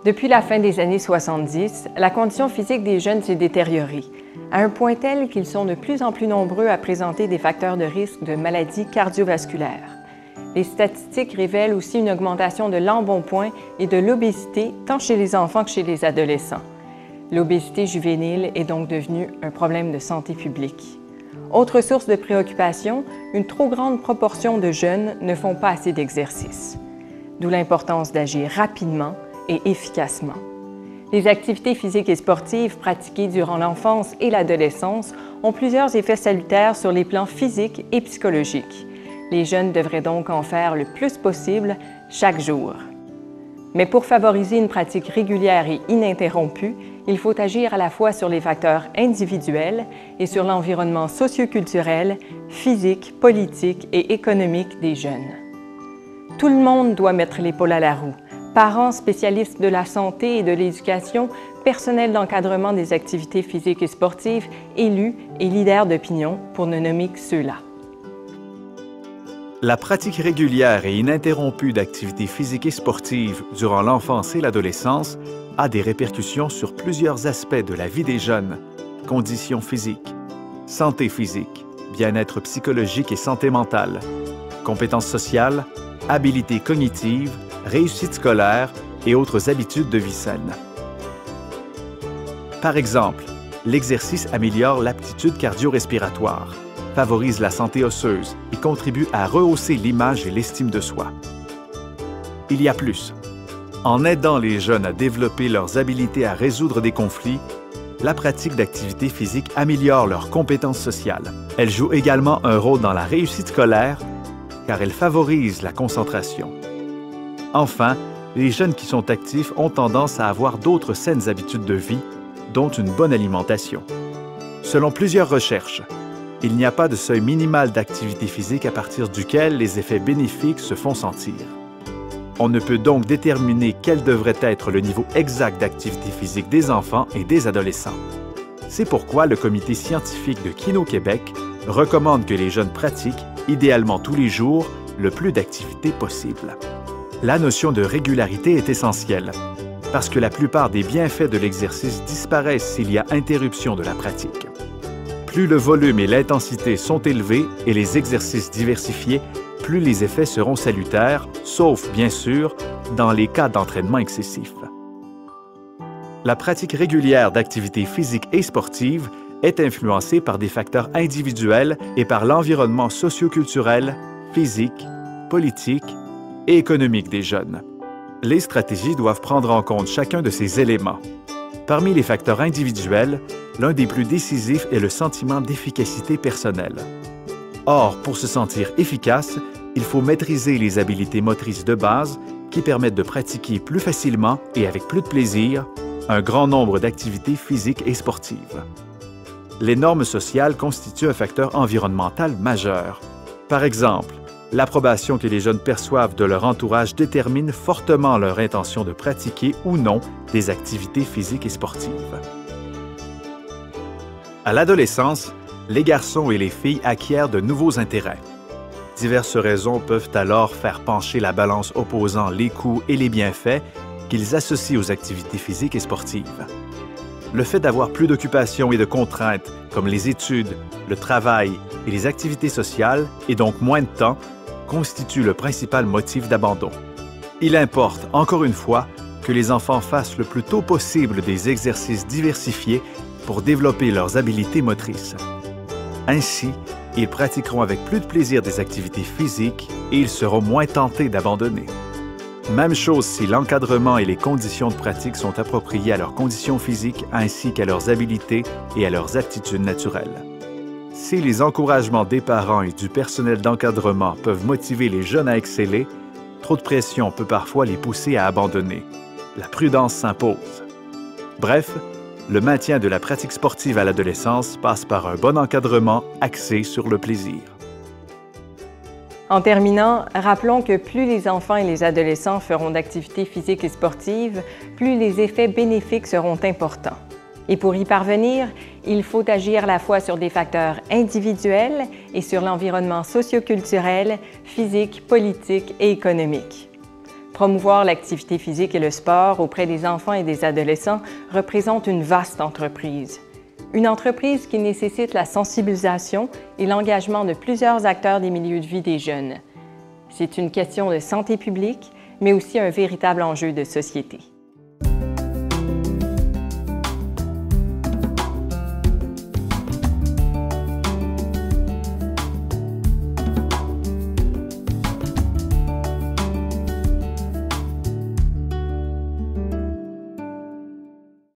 Depuis la fin des années 70, la condition physique des jeunes s'est détériorée, à un point tel qu'ils sont de plus en plus nombreux à présenter des facteurs de risque de maladies cardiovasculaires. Les statistiques révèlent aussi une augmentation de l'embonpoint et de l'obésité tant chez les enfants que chez les adolescents. L'obésité juvénile est donc devenue un problème de santé publique. Autre source de préoccupation, une trop grande proportion de jeunes ne font pas assez d'exercice. D'où l'importance d'agir rapidement et efficacement. Les activités physiques et sportives pratiquées durant l'enfance et l'adolescence ont plusieurs effets salutaires sur les plans physiques et psychologiques. Les jeunes devraient donc en faire le plus possible chaque jour. Mais pour favoriser une pratique régulière et ininterrompue, il faut agir à la fois sur les facteurs individuels et sur l'environnement socio-culturel, physique, politique et économique des jeunes. Tout le monde doit mettre l'épaule à la roue. Parents, spécialistes de la santé et de l'éducation, personnel d'encadrement des activités physiques et sportives, élus et leaders d'opinion, pour ne nommer que ceux-là. La pratique régulière et ininterrompue d'activités physiques et sportives durant l'enfance et l'adolescence a des répercussions sur plusieurs aspects de la vie des jeunes: conditions physiques, santé physique, bien-être psychologique et santé mentale, compétences sociales, habilités cognitives, réussite scolaire et autres habitudes de vie saine. Par exemple, l'exercice améliore l'aptitude cardio-respiratoire, favorise la santé osseuse et contribue à rehausser l'image et l'estime de soi. Il y a plus. En aidant les jeunes à développer leurs habiletés à résoudre des conflits, la pratique d'activités physiques améliore leurs compétences sociales. Elle joue également un rôle dans la réussite scolaire car elle favorise la concentration. Enfin, les jeunes qui sont actifs ont tendance à avoir d'autres saines habitudes de vie, dont une bonne alimentation. Selon plusieurs recherches, il n'y a pas de seuil minimal d'activité physique à partir duquel les effets bénéfiques se font sentir. On ne peut donc déterminer quel devrait être le niveau exact d'activité physique des enfants et des adolescents. C'est pourquoi le comité scientifique de Kino Québec recommande que les jeunes pratiquent, idéalement tous les jours, le plus d'activités possible. La notion de régularité est essentielle, parce que la plupart des bienfaits de l'exercice disparaissent s'il y a interruption de la pratique. Plus le volume et l'intensité sont élevés et les exercices diversifiés, plus les effets seront salutaires, sauf, bien sûr, dans les cas d'entraînement excessif. La pratique régulière d'activités physiques et sportives est influencée par des facteurs individuels et par l'environnement socio-culturel, physique, politique et économique des jeunes. Les stratégies doivent prendre en compte chacun de ces éléments. Parmi les facteurs individuels, l'un des plus décisifs est le sentiment d'efficacité personnelle. Or, pour se sentir efficace, il faut maîtriser les habiletés motrices de base qui permettent de pratiquer plus facilement et avec plus de plaisir un grand nombre d'activités physiques et sportives. Les normes sociales constituent un facteur environnemental majeur. Par exemple, l'approbation que les jeunes perçoivent de leur entourage détermine fortement leur intention de pratiquer ou non des activités physiques et sportives. À l'adolescence, les garçons et les filles acquièrent de nouveaux intérêts. Diverses raisons peuvent alors faire pencher la balance opposant les coûts et les bienfaits qu'ils associent aux activités physiques et sportives. Le fait d'avoir plus d'occupations et de contraintes, comme les études, le travail et les activités sociales, et donc moins de temps, constitue le principal motif d'abandon. Il importe, encore une fois, que les enfants fassent le plus tôt possible des exercices diversifiés pour développer leurs habiletés motrices. Ainsi, ils pratiqueront avec plus de plaisir des activités physiques et ils seront moins tentés d'abandonner. Même chose si l'encadrement et les conditions de pratique sont appropriés à leurs conditions physiques ainsi qu'à leurs habiletés et à leurs aptitudes naturelles. Si les encouragements des parents et du personnel d'encadrement peuvent motiver les jeunes à exceller, trop de pression peut parfois les pousser à abandonner. La prudence s'impose. Bref, le maintien de la pratique sportive à l'adolescence passe par un bon encadrement axé sur le plaisir. En terminant, rappelons que plus les enfants et les adolescents feront d'activités physiques et sportives, plus les effets bénéfiques seront importants. Et pour y parvenir, il faut agir à la fois sur des facteurs individuels et sur l'environnement socio-culturel, physique, politique et économique. Promouvoir l'activité physique et le sport auprès des enfants et des adolescents représente une vaste entreprise. Une entreprise qui nécessite la sensibilisation et l'engagement de plusieurs acteurs des milieux de vie des jeunes. C'est une question de santé publique, mais aussi un véritable enjeu de société.